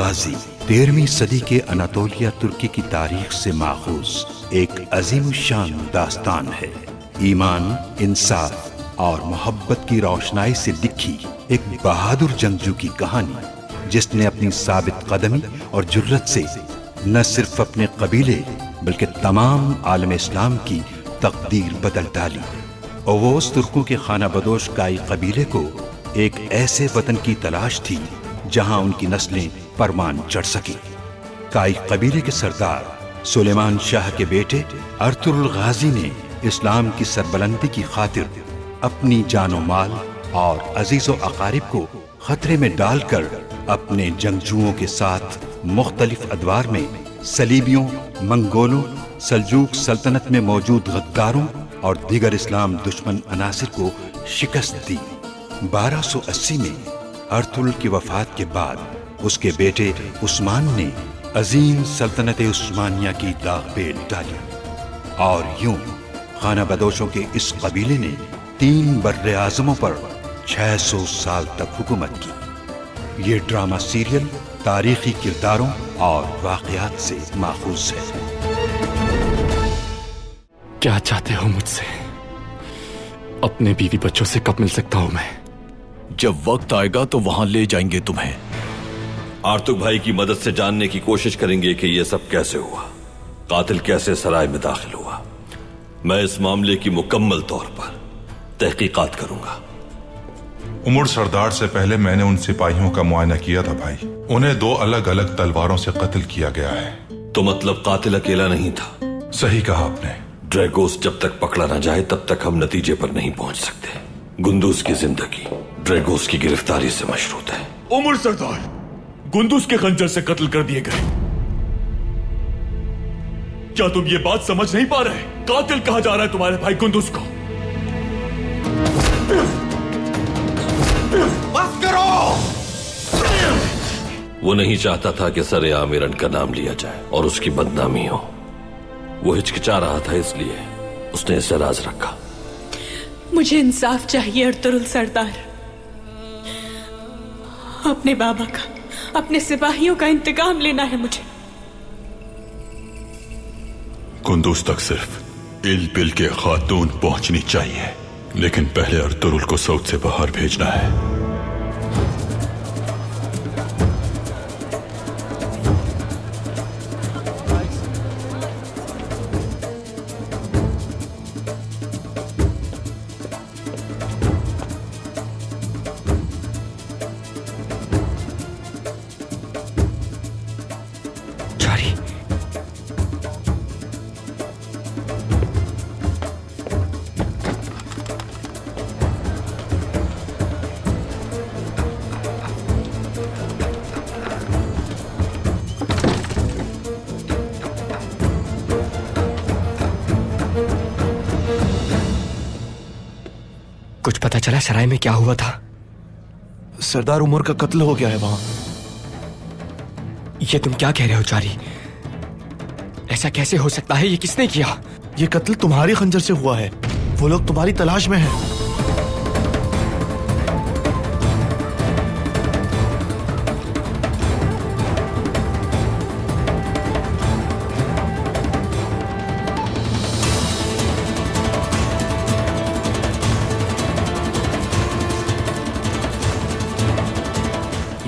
गाजी 13वीं सदी के अनातोलिया तुर्की की तारीख से माखूज एक अजीम शान दास्तान है। ईमान, इंसाफ और मोहब्बत की रोशनाई से लिखी एक बहादुर जंगजू की कहानी, जिसने अपनी साबित कदमी और जुर्रत से न सिर्फ अपने कबीले बल्कि तमाम आलम इस्लाम की तकदीर बदल डाली। ओवोस तुर्कों के खाना बदोश काई कबीले को एक ऐसे वतन की तलाश थी जहां उनकी नस्लें परमान चढ़ सकी। काई कबीले के सरदार सुलेमान शाह के बेटे अर्तुगरुल गाजी ने इस्लाम की सरबलंदी की खातिर अपनी जानो माल और अजीजो अकारिब को खतरे में डालकर अपने जंगजुओं के साथ मुख्तलिफ अदवार में सलीबियों, मंगोलों, सल्जूक सल्तनत में मौजूद गद्दारों और दीगर इस्लाम दुश्मन अनासिर को शिकस्त दी। 1280 में अर्तुगरुल की वफात के बाद उसके बेटे उस्मान ने अजीम सल्तनत उस्मानिया की दागबेल डाली और यूं खाना बदोशों के इस कबीले ने 3 बर्रे आज़मों पर 600 साल तक हुकूमत की। ये ड्रामा सीरियल तारीखी किरदारों और वाक़यात से माखूज है। क्या चाहते हो मुझसे? अपने बीवी बच्चों से कब मिल सकता हूं मैं? जब वक्त आएगा तो वहां ले जाएंगे तुम्हें। आर्तुग भाई की मदद से जानने की कोशिश करेंगे कि यह सब कैसे हुआ, कातिल कैसे सराय में दाखिल हुआ। मैं इस मामले की मुकम्मल तौर पर तहकीकात करूंगा। उमर सरदार से पहले मैंने उन सिपाहियों का मुआयना किया था भाई। उन्हें 2 अलग अलग तलवारों से कत्ल किया गया है। तो मतलब कातिल अकेला नहीं था? सही कहा आपने। ड्रैगोस जब तक पकड़ा न जाए तब तक हम नतीजे पर नहीं पहुंच सकते। गुंदुज की जिंदगी ड्रैगोस की गिरफ्तारी से मशरूत है। उमर सरदार, गुंदुज के खंजर से कत्ल कर दिए गए। क्या तुम ये बात समझ नहीं पा रहे? कातिल कहा जा रहा है तुम्हारे भाई गुंदुज को। बस करो। वो नहीं चाहता था कि सरे आमिरन का नाम लिया जाए और उसकी बदनामी हो। वो हिचकिचा रहा था, इसलिए उसने इसे राज रखा। मुझे इंसाफ चाहिए अर्तुगरुल सरदार। अपने बाबा का, अपने सिपाहियों का इंतकाम लेना है मुझे। कुंदूज तक सिर्फ इल-बिल के खातून पहुंचनी चाहिए, लेकिन पहले अर्तुगरुल को सऊद से बाहर भेजना है। कुछ पता चला सराय में क्या हुआ था? सरदार उमर का कत्ल हो गया है वहां। ये तुम क्या कह रहे हो चारी? ऐसा कैसे हो सकता है? ये किसने किया? ये कत्ल तुम्हारे खंजर से हुआ है। वो लोग तुम्हारी तलाश में हैं।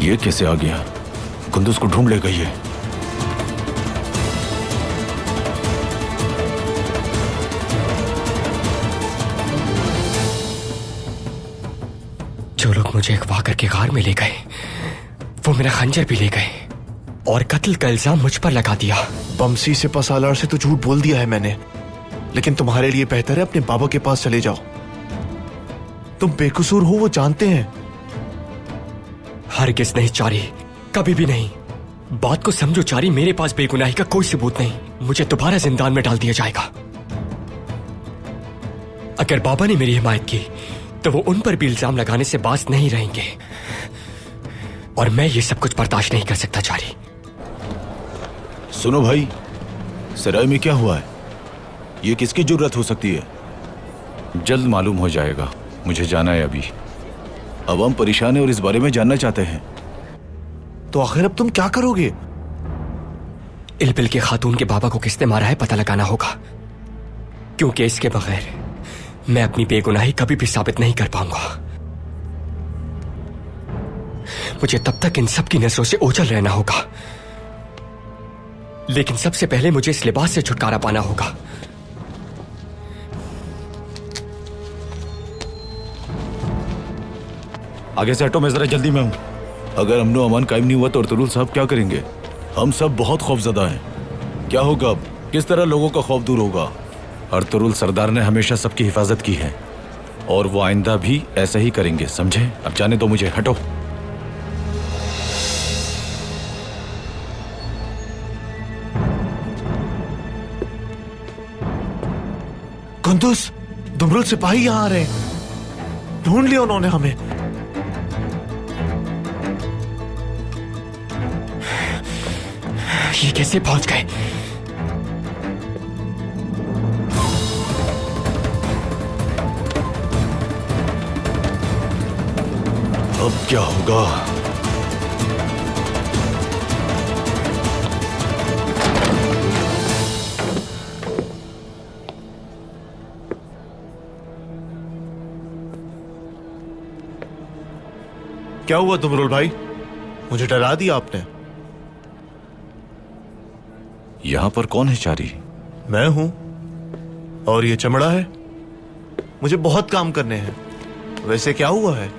ये कैसे आ गया? कुंदुज को ढूंढ ले गई है। जो लोग मुझे अगवा करके गार में ले गए, वो मेरा खंजर भी ले गए और कत्ल का इल्जाम मुझ पर लगा दिया। बमसी से पसालार से तो झूठ बोल दिया है मैंने, लेकिन तुम्हारे लिए बेहतर है अपने बाबा के पास चले जाओ। तुम बेकसूर हो, वो जानते हैं। हरगिज़ नहीं चारी, कभी भी नहीं। बात को समझो चारी, मेरे पास बेगुनाही का कोई सबूत नहीं। मुझे दोबारा जिंदान में डाल दिया जाएगा। अगर बाबा ने मेरी हिमायत की तो वो उन पर भी इल्जाम लगाने से बाज नहीं रहेंगे, और मैं ये सब कुछ बर्दाश्त नहीं कर सकता चारी। सुनो भाई, सराय में क्या हुआ है? ये किसकी जुर्रत हो सकती है? जल्द मालूम हो जाएगा, मुझे जाना है अभी। अवाम परेशान है और इस बारे में जानना चाहते हैं। तो आखिर अब तुम क्या करोगे? इलबिल के खातून के बाबा को किसने मारा है पता लगाना होगा, क्योंकि इसके बगैर मैं अपनी बेगुनाही कभी भी साबित नहीं कर पाऊंगा। मुझे तब तक इन सब की नजरों से ओझल रहना होगा, लेकिन सबसे पहले मुझे इस लिबास से छुटकारा पाना होगा। आगे से हटो, मैं जरा जल्दी में हूं। अगर अमनो अमान कायम नहीं हुआ तो अर्तुगरुल साहब क्या करेंगे? हम सब बहुत खौफजदा हैं। क्या होगा अब? किस तरह लोगों का खौफ दूर होगा? अर्तुगरुल सरदार ने हमेशा सबकी हिफाजत की है और वो आइंदा भी ऐसा ही करेंगे, समझे? अब जाने दो मुझे, हटो। कुंदुस, दुमरुल सिपाही यहां आ रहे हैं। ढूंढ लिया उन्होंने हमें। ये कैसे पहुंच गए? अब क्या होगा? क्या हुआ दुमरुल भाई? मुझे डरा दिया आपने। यहां पर कौन है चारी? मैं हूं, और ये चमड़ा है। मुझे बहुत काम करने हैं। वैसे क्या हुआ है?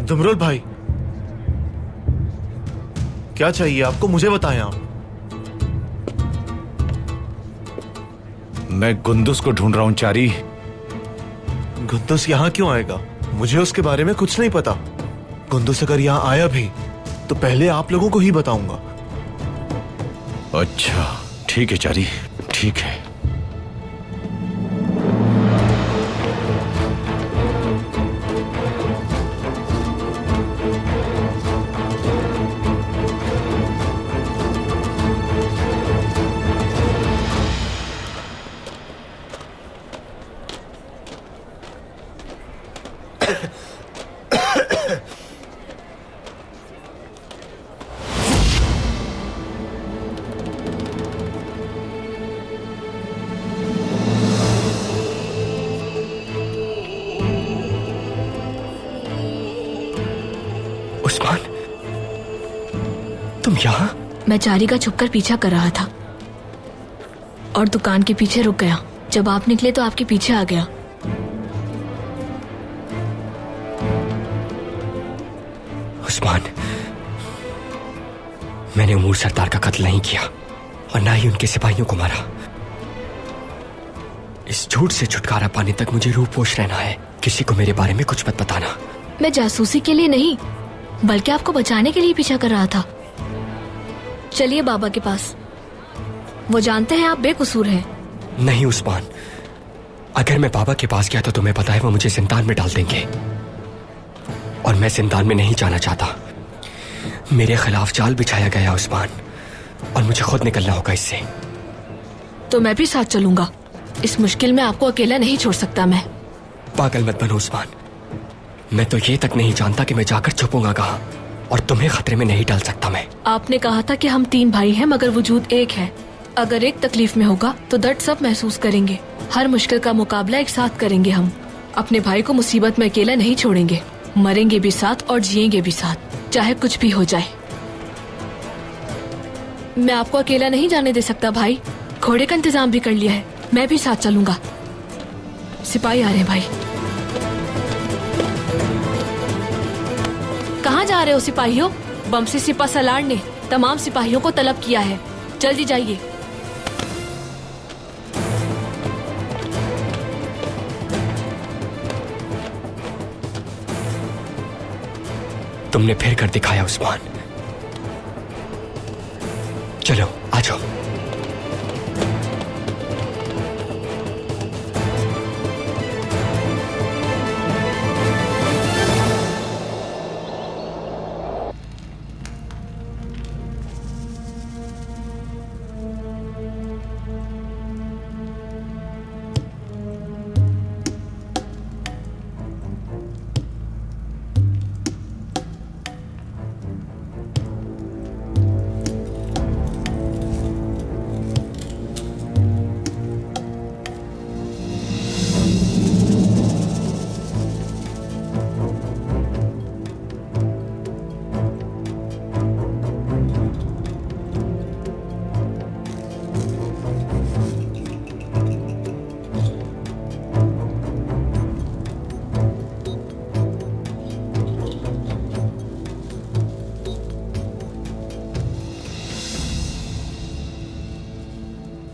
दुमरुल भाई, क्या चाहिए आपको? मुझे बताएं आप। मैं गुंदुस को ढूंढ रहा हूं चारी। गुंदुस यहां क्यों आएगा? मुझे उसके बारे में कुछ नहीं पता। गुंदुस अगर यहां आया भी तो पहले आप लोगों को ही बताऊंगा। अच्छा ठीक है चारी, ठीक है। उस्मान, तुम यहां? मैं चारी का छुपकर पीछा कर रहा था और दुकान के पीछे रुक गया। जब आप निकले तो आपके पीछे आ गया। उस्मान, मैंने उमूर सरदार का कत्ल नहीं किया और ना ही उनके सिपाहियों को मारा। इस झूठ से छुटकारा पाने तक मुझे रूपोश रहना है। किसी को मेरे बारे में कुछ मत बताना। मैं जासूसी के लिए नहीं, बल्कि आपको बचाने के लिए पीछा कर रहा था। चलिए बाबा के पास। वो जानते हैं आप बेकसूर हैं। नहीं उस्मान, अगर मैं बाबा के पास गया तो तुम्हें पता है वो मुझे जिंदान में डाल देंगे, और मैं जिंदान में नहीं जाना चाहता। मेरे खिलाफ जाल बिछाया गया उस्मान, और मुझे खुद निकलना होगा इससे। तो मैं भी साथ चलूंगा। इस मुश्किल में आपको अकेला नहीं छोड़ सकता मैं। पागल मत बनो उस्मान। मैं तो ये तक नहीं जानता कि मैं जाकर छुपूंगा कहाँ, और तुम्हें खतरे में नहीं डाल सकता मैं। आपने कहा था कि हम 3 भाई हैं मगर वजूद एक है। अगर एक तकलीफ में होगा तो दर्द सब महसूस करेंगे। हर मुश्किल का मुकाबला एक साथ करेंगे हम। अपने भाई को मुसीबत में अकेला नहीं छोड़ेंगे। मरेंगे भी साथ और जिएंगे भी साथ, चाहे कुछ भी हो जाए। मैं आपको अकेला नहीं जाने दे सकता भाई। घोड़े का इंतजाम भी कर लिया है, मैं भी साथ चलूंगा। सिपाही आ रहे हैं भाई। कहाँ जा रहे हो सिपाहियों? बमसी सिपा सलार ने तमाम सिपाहियों को तलब किया है, जल्दी जाइए। तुमने फिर कर दिखाया उस्मान। चलो आ जाओ।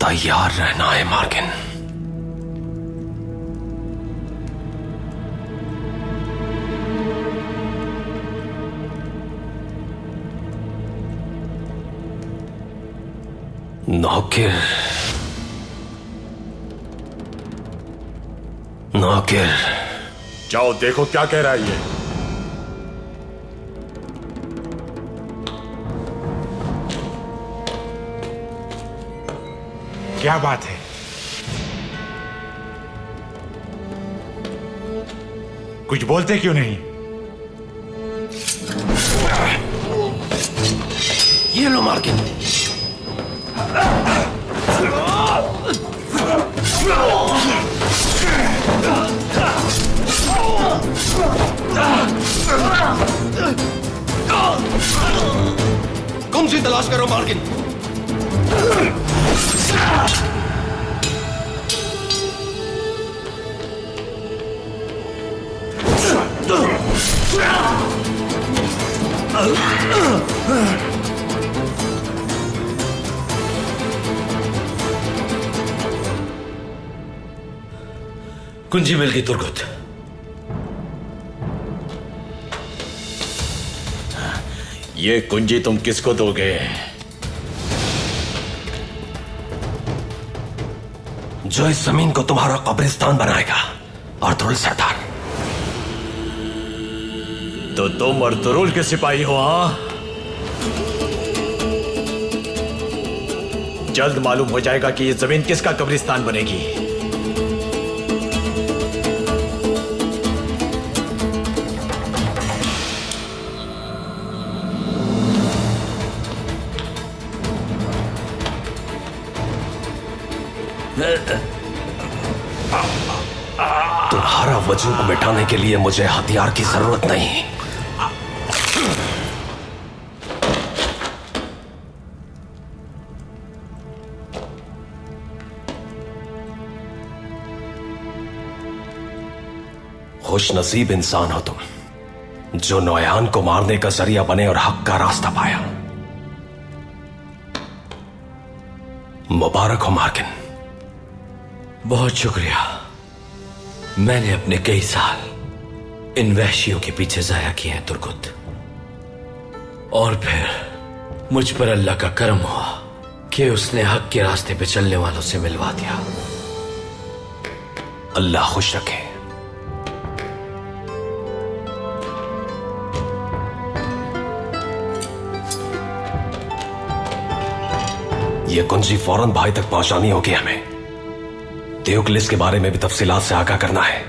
तैयार रहना है मार्किन। नौकिर नौकिर, जाओ देखो क्या कह रहा है ये। क्या बात है? कुछ बोलते क्यों नहीं? ये लो मार्किन। कौन सी तलाश करो मार्किन? कुंजी मिल गई तुर्गुत। ये कुंजी तुम किसको दोगे? जो इस जमीन को तुम्हारा कब्रिस्तान बनाएगा, अर्तुरुल सरदार। तो तुम अर्तुरुल के सिपाही हो? हाँ, जल्द मालूम हो जाएगा कि ये जमीन किसका कब्रिस्तान बनेगी। तुम्हारा वजूद मिटाने के लिए मुझे हथियार की जरूरत नहीं। खुशनसीब इंसान हो तुम, जो नौयान को मारने का जरिया बने और हक का रास्ता पाया। मुबारक हो मार्किन। बहुत शुक्रिया। मैंने अपने कई साल इन वहशियों के पीछे जाया किए हैं तुर्गुत, और फिर मुझ पर अल्लाह का करम हुआ कि उसने हक के रास्ते पे चलने वालों से मिलवा दिया। अल्लाह खुश रखे। ये कुंजी फौरन भाई तक पहुंचानी होगी हमें। तेओक्लिस के बारे में भी तफसीलात से आगाह करना है।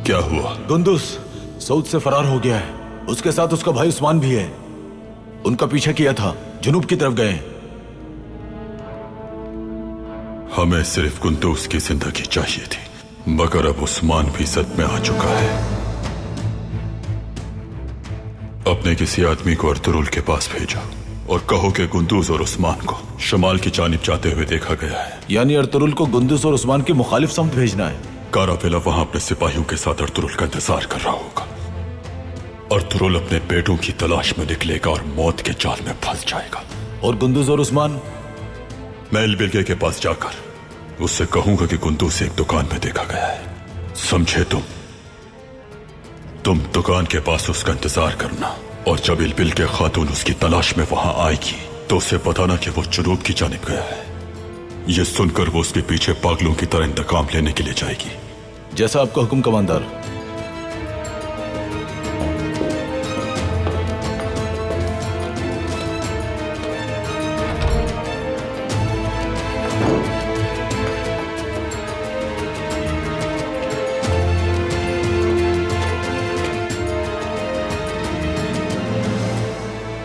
क्या हुआ? गुंदुस सऊद से फरार हो गया है। उसके साथ उसका भाई उस्मान भी है। उनका पीछा किया था, जुनूब की तरफ गए। हमें सिर्फ कुंदूस की जिंदगी चाहिए थी, मगर अब उस्मान भी सद में आ चुका है। अपने किसी आदमी को अर्तुरुल के पास भेजो और कहो कि कुंदूस और उस्मान को शमाल की जानिब जाते हुए देखा गया है। यानी अर्तुरुल को गुंदुस और उस्मान की मुखालिफ समत भेजना है। कारापेला वहां अपने सिपाहियों के साथ अर्तुरुल का इंतजार कर रहा होगा। अर्तुरुल अपने बेटों की तलाश में निकलेगा और मौत के जाल में फंस जाएगा। और गुंदुस और उस्मान? मैं इलबिलगे के पास जाकर उससे कहूंगा कि कुंदूस एक दुकान में देखा गया है। समझे तुम दुकान के पास उसका इंतजार करना, और जब इलबिलगे खातून उसकी तलाश में वहां आएगी तो उसे बताना कि वो जुनूब की जानिब गया है। यह सुनकर वो उसके पीछे पागलों की तरह इंतकाम लेने के लिए जाएगी। जैसा आपका हुक्म कमांडर।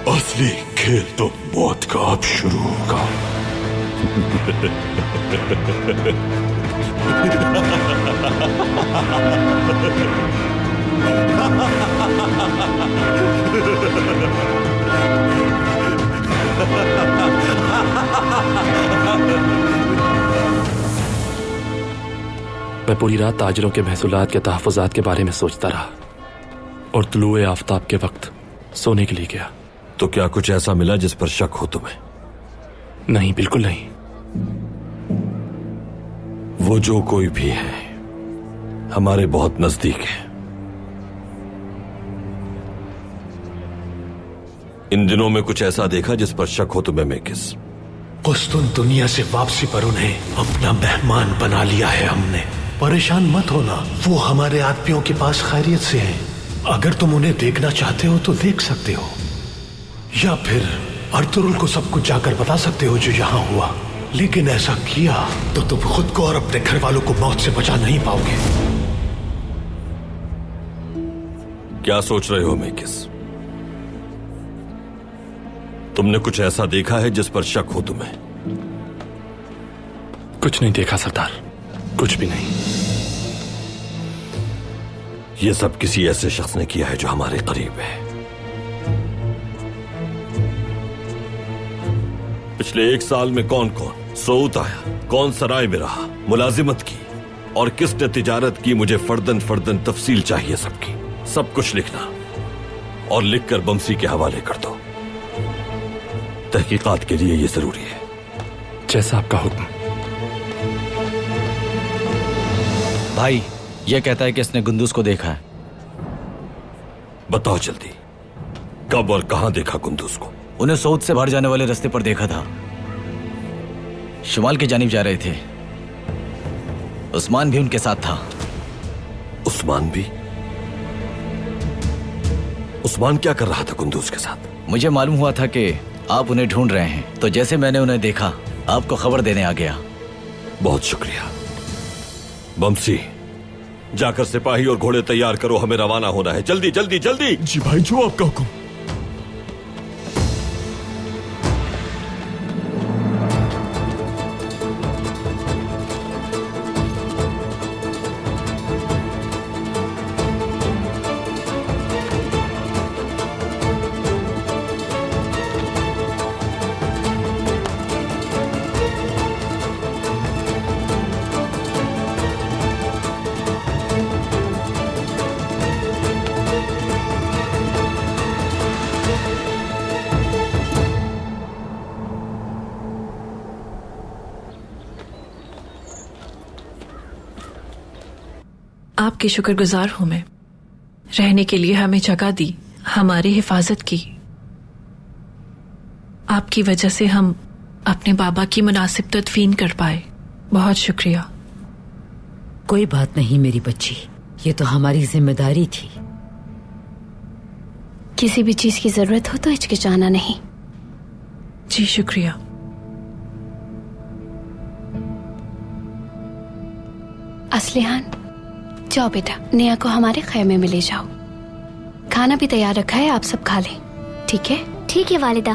असली खेल तो मौत का अब शुरू होगा। मैं पूरी रात ताजरों के महसूलात के तहफ़्फ़ुज़ात के बारे में सोचता रहा और तुलुए आफताब के वक्त सोने के लिए गया। तो क्या कुछ ऐसा मिला जिस पर शक हो तुम्हें? नहीं, बिल्कुल नहीं। वो जो कोई भी है हमारे बहुत नजदीक है। इन दिनों में कुछ ऐसा देखा जिस पर शक हो तुम्हें मेकिस? कुस्तुन दुनिया से वापसी पर उन्हें अपना मेहमान बना लिया है हमने। परेशान मत होना, वो हमारे आदमियों के पास खैरियत से हैं। अगर तुम उन्हें देखना चाहते हो तो देख सकते हो, या फिर अर्तुरुल को सब कुछ जाकर बता सकते हो जो यहाँ हुआ। लेकिन ऐसा किया तो तुम खुद को और अपने घर वालों को मौत से बचा नहीं पाओगे। क्या सोच रहे हो मेकिस? तुमने कुछ ऐसा देखा है जिस पर शक हो तुम्हें? कुछ नहीं देखा सरदार, कुछ भी नहीं। यह सब किसी ऐसे शख्स ने किया है जो हमारे करीब है। पिछले 1 साल में कौन कौन सऊद आया, कौन सराय में रहा, मुलाजिमत की और किसने तिजारत की, मुझे फर्दन फर्दन तफसील चाहिए सबकी। सब कुछ लिखना और लिखकर बमसी के हवाले कर दो। तहकीकात के लिए यह जरूरी है। जैसा आपका हुक्म। भाई यह कहता है कि इसने गुंदुस को देखा है। बताओ जल्दी, कब और कहां देखा गुंदुस को? उन्हें सऊद से बाहर जाने वाले रास्ते पर देखा था। शुमाल की जानिब जा रहे थे। उस्मान भी उनके साथ था। उस्मान भी? उस्मान क्या कर रहा था गुंदुस के साथ? मुझे मालूम हुआ था कि आप उन्हें ढूंढ रहे हैं, तो जैसे मैंने उन्हें देखा आपको खबर देने आ गया। बहुत शुक्रिया। बमसी, जाकर सिपाही और घोड़े तैयार करो, हमें रवाना होना है। जल्दी जल्दी जल्दी। जी भाई, जो आपका हुक्म। आपकी शुक्रगुजार हूं मैं। रहने के लिए हमें जगह दी, हमारी हिफाजत की। आपकी वजह से हम अपने बाबा की मुनासिब तदफीन कर पाए। बहुत शुक्रिया। कोई बात नहीं मेरी बच्ची, ये तो हमारी जिम्मेदारी थी। किसी भी चीज की जरूरत हो तो हिचकिचाना नहीं। जी शुक्रिया। असलिहान, जाओ बेटा, नेहा को हमारे खैमे में ले जाओ। खाना भी तैयार रखा है, आप सब खा लें, ठीक है? ठीक है वालिदा।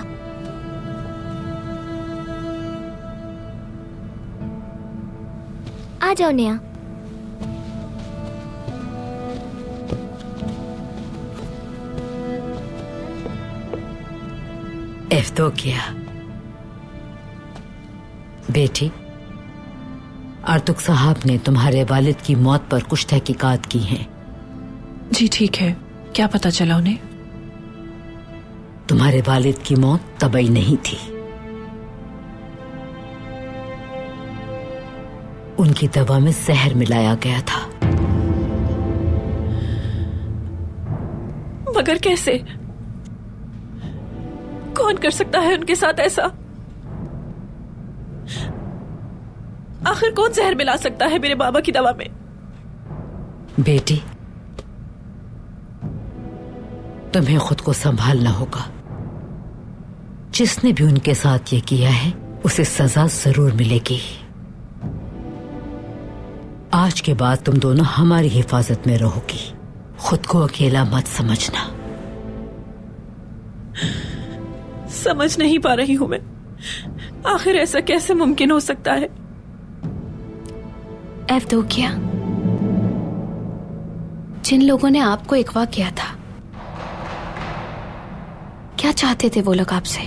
आ जाओ नेहा। एफ्तोकिया बेटी, आर्तुक साहब ने तुम्हारे वालिद की मौत पर कुछ तहकीकात की हैं। जी ठीक है, क्या पता चला उन्हें? तुम्हारे वालिद की मौत तबई नहीं थी। उनकी दवा में जहर मिलाया गया था। मगर कैसे? कौन कर सकता है उनके साथ ऐसा? आखिर कौन जहर मिला सकता है मेरे बाबा की दवा में? बेटी, तुम्हें खुद को संभालना होगा। जिसने भी उनके साथ ये किया है उसे सजा जरूर मिलेगी। आज के बाद तुम दोनों हमारी हिफाजत में रहोगी। खुद को अकेला मत समझना। समझ नहीं पा रही हूं मैं, आखिर ऐसा कैसे मुमकिन हो सकता है? एफ्तोकिया, जिन लोगों ने आपको अगवा किया था, क्या चाहते थे वो लोग आपसे?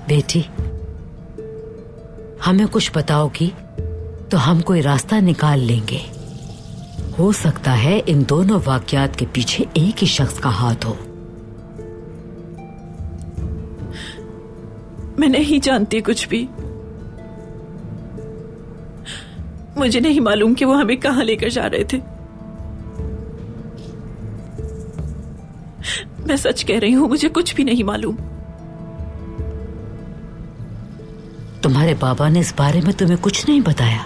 बेटी, हमें कुछ बताओगी तो हम कोई रास्ता निकाल लेंगे। हो सकता है इन दोनों वाकयात के पीछे एक ही शख्स का हाथ हो। मैं नहीं जानती कुछ भी। मुझे नहीं मालूम कि वो हमें कहां लेकर जा रहे थे। मैं सच कह रही हूं, मुझे कुछ भी नहीं मालूम। तुम्हारे बाबा ने इस बारे में तुम्हें कुछ नहीं बताया?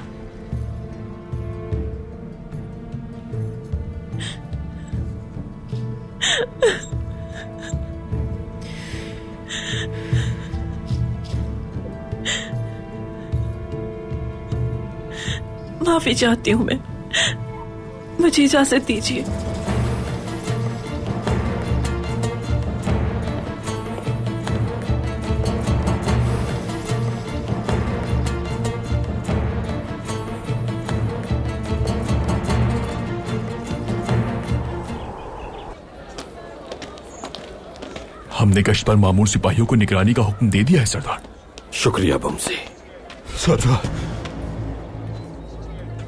माफी चाहती हूं मैं, मुझे इजाजत दीजिए। हमने गश्त पर मामूर सिपाहियों को निगरानी का हुक्म दे दिया है सरदार। शुक्रिया बमसी। सरदार,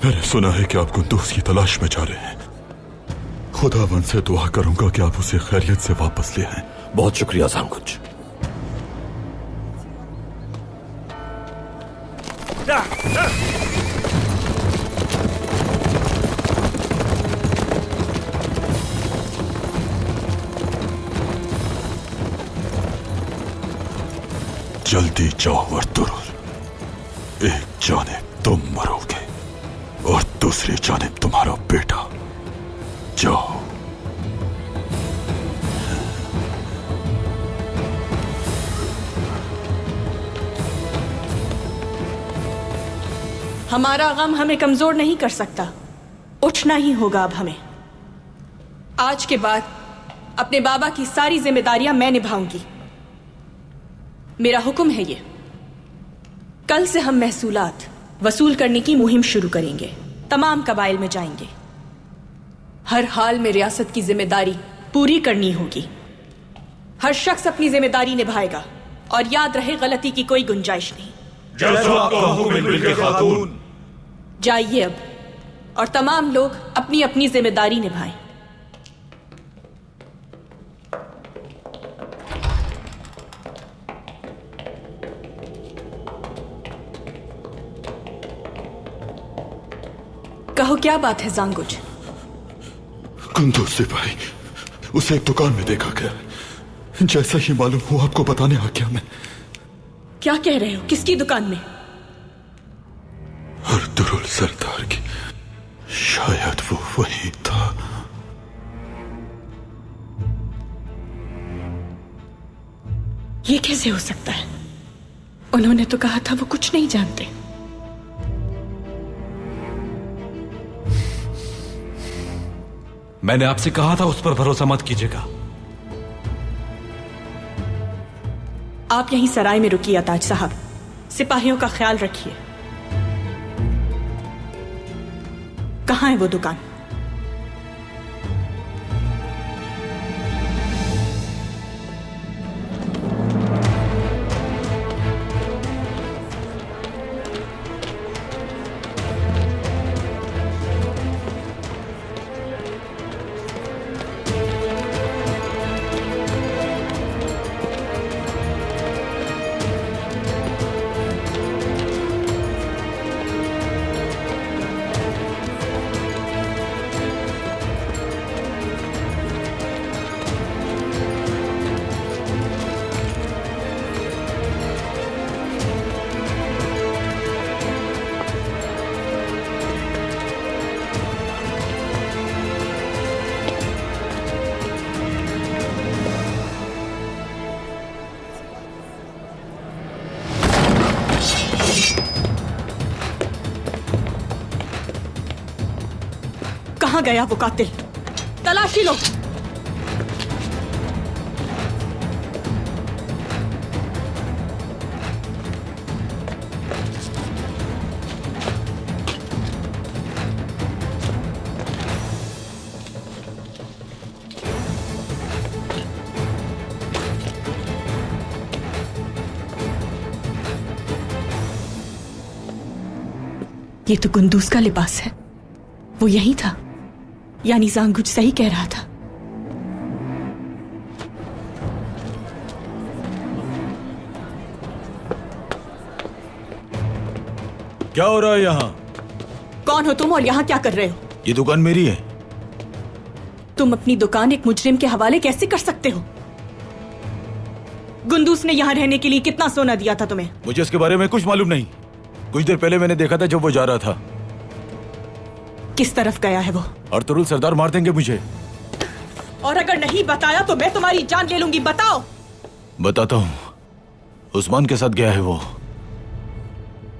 मैंने सुना है कि आप कुंदूज की तलाश में जा रहे हैं। खुदावन से दुआ करूंगा कि आप उसे खैरियत से वापस ले आएं। बहुत शुक्रिया सांकुच। जल्दी जाओ अर्तुरुल। एक जानिब तुम मरोगे और दूसरी जानिब तुम्हारा बेटा। जाओ। हमारा गम हमें कमजोर नहीं कर सकता। उठना ही होगा अब हमें। आज के बाद अपने बाबा की सारी जिम्मेदारियां मैं निभाऊंगी। मेरा हुक्म है ये, कल से हम महसूलात वसूल करने की मुहिम शुरू करेंगे। तमाम कबाइल में जाएंगे। हर हाल में रियासत की जिम्मेदारी पूरी करनी होगी। हर शख्स अपनी जिम्मेदारी निभाएगा और याद रहे, गलती की कोई गुंजाइश नहीं। जाइए अब और तमाम लोग अपनी अपनी जिम्मेदारी निभाएं। कहो क्या बात है जांगुज? कुंदूज सिपाही, उसे एक दुकान में देखा गया। जैसा ही मालूम हुआ आपको बताने आ गया मैं। क्या कह रहे हो? किसकी दुकान में? अर्तुरुल सरदार की। शायद वो वही था। ये कैसे हो सकता है? उन्होंने तो कहा था वो कुछ नहीं जानते। मैंने आपसे कहा था उस पर भरोसा मत कीजिएगा। आप यहीं सराय में रुकिए ताज साहब, सिपाहियों का ख्याल रखिए। कहां है वो दुकान? कहां गया वो कातिल? तलाशी लो। ये तो गुंदूस का लिबास है। वो यही था, यानी जांगुज सही कह रहा था। क्या हो रहा है यहाँ? कौन हो तुम और यहाँ क्या कर रहे हो? ये दुकान मेरी है। तुम अपनी दुकान एक मुजरिम के हवाले कैसे कर सकते हो? गुंदूस ने यहाँ रहने के लिए कितना सोना दिया था तुम्हें? मुझे इसके बारे में कुछ मालूम नहीं। कुछ देर पहले मैंने देखा था जब वो जा रहा था। किस तरफ गया है वो? अर्तुरुल सरदार मार देंगे मुझे। और अगर नहीं बताया तो मैं तुम्हारी जान ले लूंगी। बताओ। बताता हूँ। उस्मान के साथ गया है वो।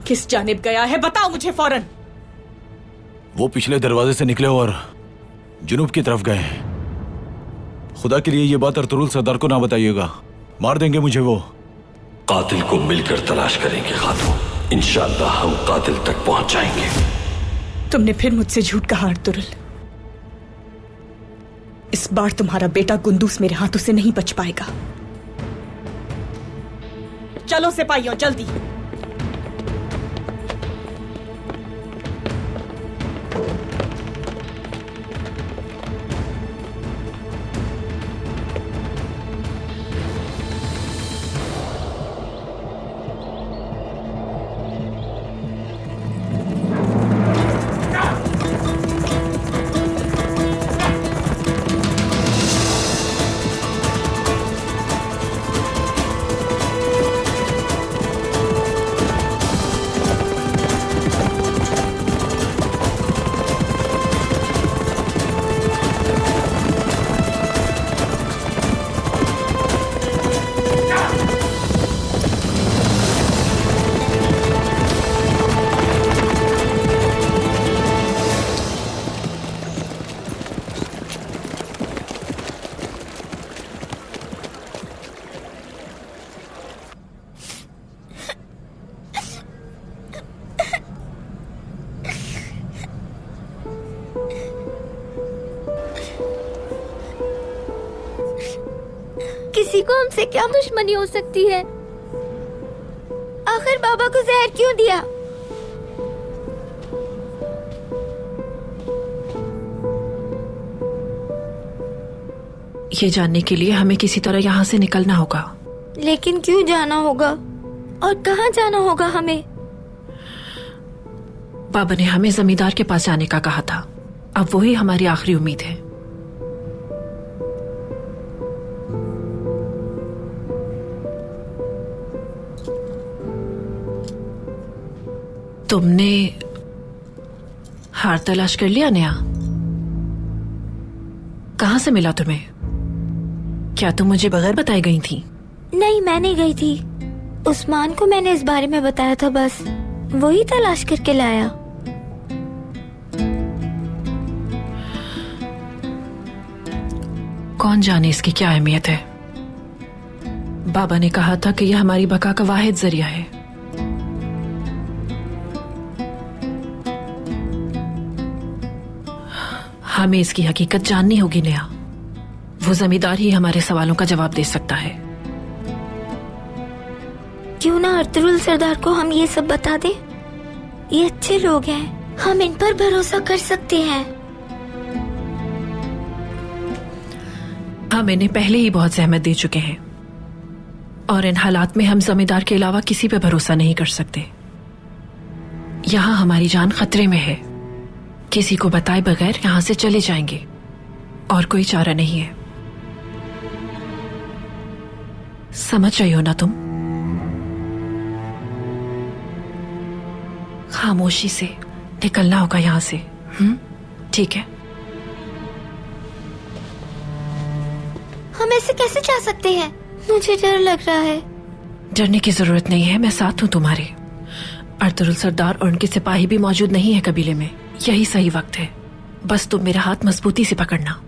किस जानिब गया है? बताओ मुझे फौरन। वो पिछले दरवाजे से निकले और जुनूब की तरफ गए। खुदा के लिए ये बात अर्तुरुल सरदार को ना बताइएगा, मार देंगे मुझे वो। कातिल को मिलकर तलाश करेंगे खातून। इंशाअल्लाह हम कातिल तक पहुंच जाएंगे। तुमने फिर मुझसे झूठ कहा अर्तुरुल। इस बार तुम्हारा बेटा गुंदूस मेरे हाथों से नहीं बच पाएगा। चलो सिपाहियों जल्दी। किसी को हमसे क्या दुश्मनी हो सकती है? आखिर बाबा को जहर क्यों दिया? ये जानने के लिए हमें किसी तरह यहाँ से निकलना होगा। लेकिन क्यों जाना होगा और कहाँ जाना होगा हमें? बाबा ने हमें जमींदार के पास जाने का कहा था। अब वही हमारी आखिरी उम्मीद है। तुमने हार तलाश कर लिया नया? कहाँ से मिला तुम्हें? क्या तुम मुझे बगैर बताई गई थी? नहीं, मैं नहीं गई थी। उस्मान को मैंने इस बारे में बताया था, बस वही तलाश करके लाया। कौन जाने इसकी क्या अहमियत है। बाबा ने कहा था कि यह हमारी बका का वाहिद जरिया है। हमें इसकी हकीकत जाननी होगी नेहा। वो जमींदार ही हमारे सवालों का जवाब दे सकता है। क्यों ना अर्तुरुल सरदार को हम ये सब बता दे। ये अच्छे लोग हैं, हम इन पर भरोसा कर सकते हैं। हम इन्हें पहले ही बहुत जहमत दे चुके हैं और इन हालात में हम जमींदार के अलावा किसी पे भरोसा नहीं कर सकते। यहाँ हमारी जान खतरे में है। किसी को बताए बगैर यहाँ से चले जाएंगे और कोई चारा नहीं है। समझ रही हो ना तुम? खामोशी से निकलना होगा यहाँ से। ठीक है। हम ऐसे कैसे जा सकते हैं? मुझे डर लग रहा है। डरने की जरूरत नहीं है, मैं साथ हूं तुम्हारे। अर्तुरुल सरदार और उनके सिपाही भी मौजूद नहीं है कबीले में। यही सही वक्त है, बस तुम मेरा हाथ मजबूती से पकड़ना।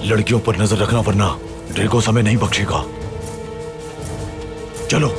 लड़कियों पर नजर रखना वरना ड्रेगोस हमें नहीं बख्शेगा। चलो।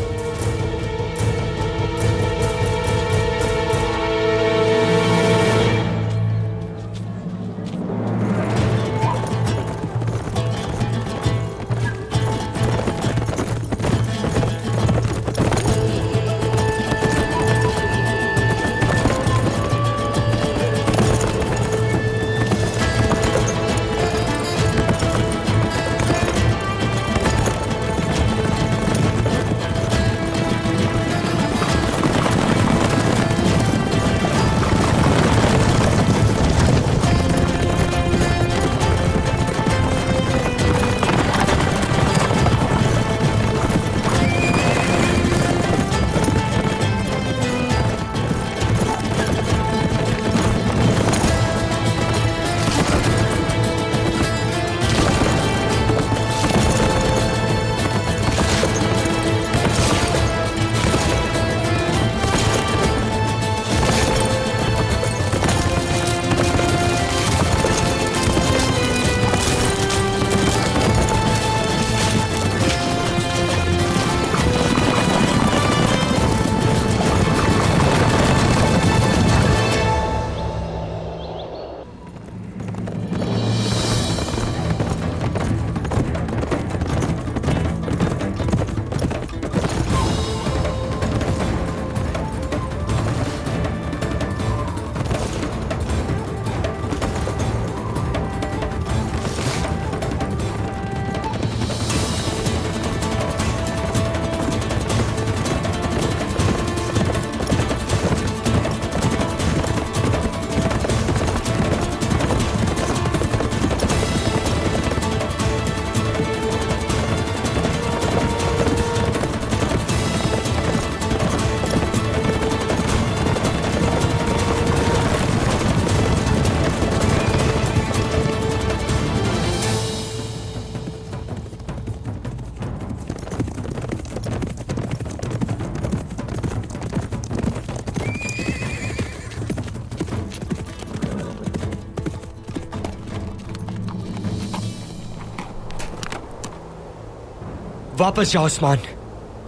वापस जाओ उस्मान,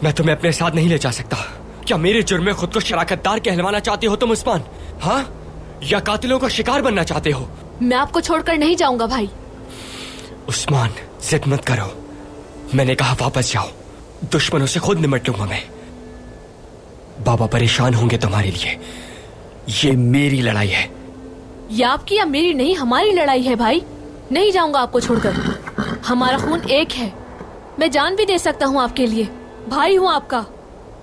मैं तुम्हें अपने साथ नहीं ले जा सकता। क्या मेरे जुर्म में खुद को शराकतदार कहलवाना चाहते हो तुम उस्मान? हाँ, या कातिलों का शिकार बनना चाहते हो? मैं आपको छोड़कर नहीं जाऊंगा भाई। उस्मान, जिद मत करो। मैंने कहा वापस जाओ। दुश्मनों से खुद निमट लूंगा मैं। बाबा परेशान होंगे तुम्हारे लिए। ये मेरी लड़ाई है। ये आपकी या मेरी नहीं, हमारी लड़ाई है भाई। नहीं जाऊंगा आपको छोड़कर। हमारा खून एक है। मैं जान भी दे सकता हूँ आपके लिए। भाई हूँ आपका।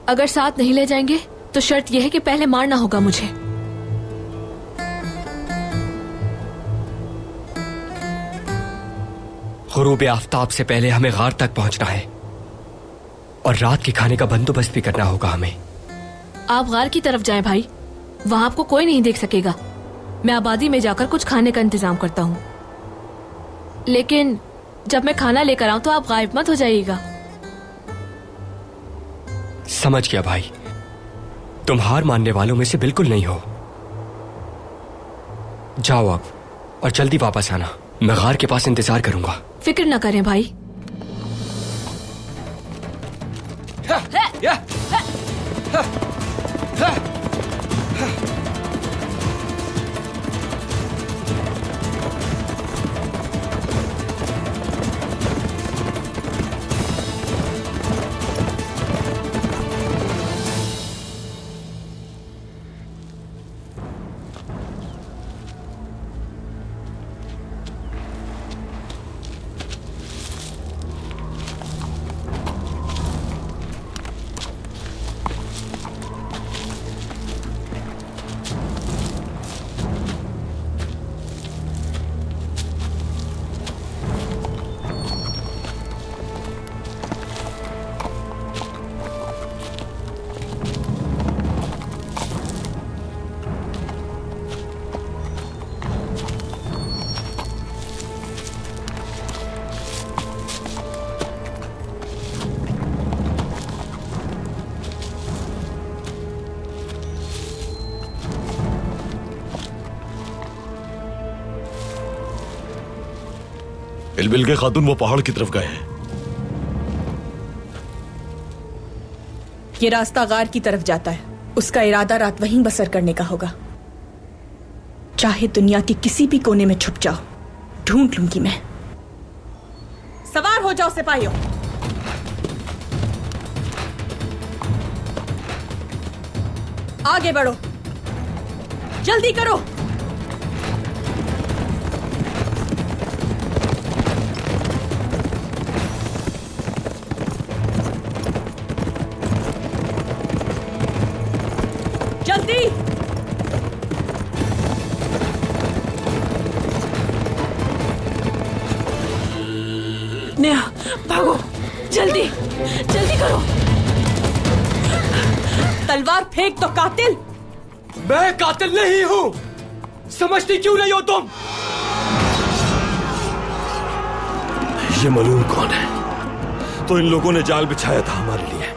अगर साथ नहीं ले जाएंगे तो शर्त यह है कि पहले मारना होगा मुझे। गुरूब आफताब से पहले हमें गार तक पहुंचना है और रात के खाने का बंदोबस्त भी करना होगा हमें। आप गार की तरफ जाएं भाई, वहां आपको कोई नहीं देख सकेगा। मैं आबादी में जाकर कुछ खाने का इंतजाम करता हूँ, लेकिन जब मैं खाना लेकर आऊं तो आप गायब मत हो जाइएगा। समझ गया भाई, तुम हार मानने वालों में से बिल्कुल नहीं हो। जाओ अब और जल्दी वापस आना। मैं गार के पास इंतजार करूंगा। फिक्र न करें भाई। इलबिल के खातून वो पहाड़ की तरफ गए हैं। ये रास्ता गार की तरफ जाता है। उसका इरादा रात वहीं बसर करने का होगा। चाहे दुनिया के किसी भी कोने में छुप जाओ, ढूंढ लूंगी मैं। सवार हो जाओ सिपाहियों। आगे बढ़ो, जल्दी करो। जल्दी। नेहा, भागो, जल्दी जल्दी करो। तलवार फेंक तो कातिल। मैं कातिल नहीं हूं। समझती क्यों नहीं हो तुम? ये मालूम कौन है? तो इन लोगों ने जाल बिछाया था हमारे लिए।